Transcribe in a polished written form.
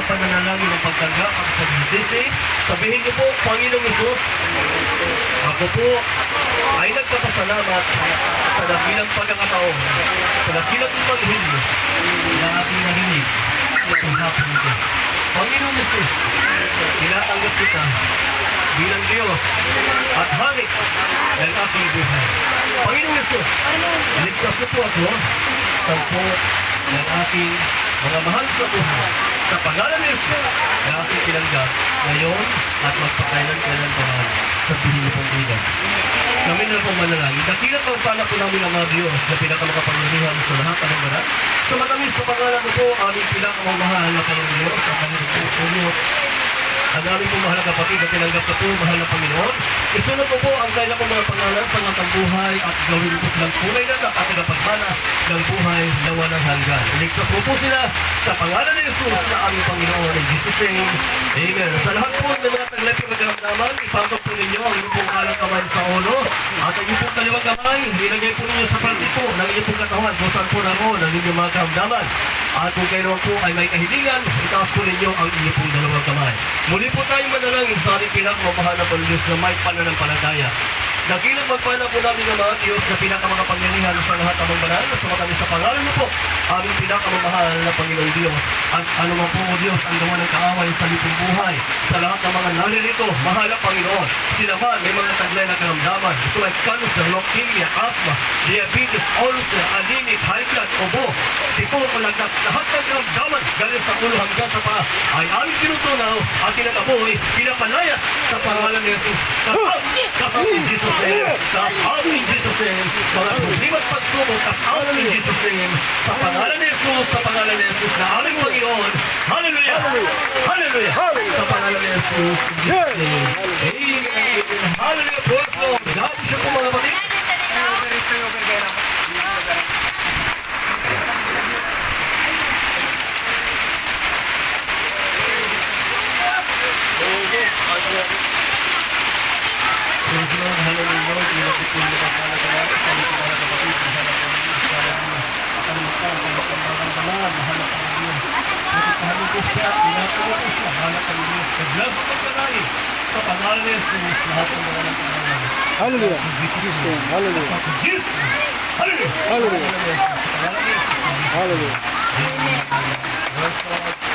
pananalangin ng pagtanggap at pagsisisi, sabihin niyo po, Panginoong Hesus, ako po ay nagpapasalamat sa dakilang pagkakataon, sa dakilang ipaghilyo na ating narinig sa hapon ito. Panginoong Hesus, tinatanggap kita bilang Diyos at Hari ng aking buhay. Panginoong Hesus, iligtas niyo po ako sa po ng aking mga mahal sa buhay. Sa pangalan ni Jesus na aking tinanggap ngayon at magpakailan-kailan pa man sa piling pong ilan. Kami na pong manalangin. Dakilang pagpala po namin ang mga Diyos na pinakamakapangyarihan sa lahat ng banal. Sa matamis sa pangalan mo po, aming pinakamamahal na Panginoon Diyos, sa Panginoon po, ang aming pong mahal na kapatid na tinanggap na po, mahal na Panginoon. Isunod ko po ang kailan kong mga pangalan sa mga buhay at gawin po silang tunay na at tagapagmana ng buhay na walang hanggan. Iligtas mo po sila sa pangalan ni Jesus na aming Panginoon. In Jesus' name, Amen. Sa lahat po ng mga taglapit magkaramdaman, ipasok po ninyo ang inyong pong kalang kamay sa ulo at ang inyong pong kaliwang kamay, ilagay po ninyo sa parte po ng inyong pong katawan kung saan po naroon ang inyong mga karamdaman. At kung kayo po ay may kahilingan, itaas po ninyo ang inyong pong dalawang kamay. Muli po tayo manalangin sa ating pinakamamahal na Diyos na may pananampalataya. Dakilang magpala po namin ng mga Diyos na pinakamakapangyarihan sa lahat ng mga banal. Sumatami sa pangalan mo po, aming pinakamamahal na Panginoong Diyos. At ano man po o Diyos ang gawa ng kaaway sa lipong buhay. Sa lahat ng mga naririto, mahal na Panginoon. Sila man may mga taglay na karamdaman. Ito ay cancer, leukemia, asthma, diabetes, ulcer, anemic, high blood, obo, sipon, ulagak. Lahat ng karamdaman galing sa ulo hanggang sa paa ay aming pinutunaw at tinagaboy, pinapalaya sa pangalan ni Jesus. Kasama in Jesus' name, kasama in Jesus' name, mga problema at pagsubok, kasama in Jesus' name, sa pangalan ni Jesus, sa pangalan ni Jesus na aming Panginoon. Hallelujah! Hallelujah! Sa pangalan ni Jesus, in Jesus' name. Amen! Hallelujah! Praise Lord! Lahat siya po mga kapatid. Praise Lord, hallelujah, Lord, ilapit po yung pagkala sa lahat, sa mga kapatid, mahal na Panginoon, akan makal, mahal na Panginoon, mahal na Panginoon, mahal po siya, pinako po siya, mahal na Panginoon, naglaban po pagkalain, sa pangalan ni Jesus, lahat ng mga ng Panginoon. Hallelujah, hallelujah, hallelujah, hallelujah, hallelujah, hallelujah.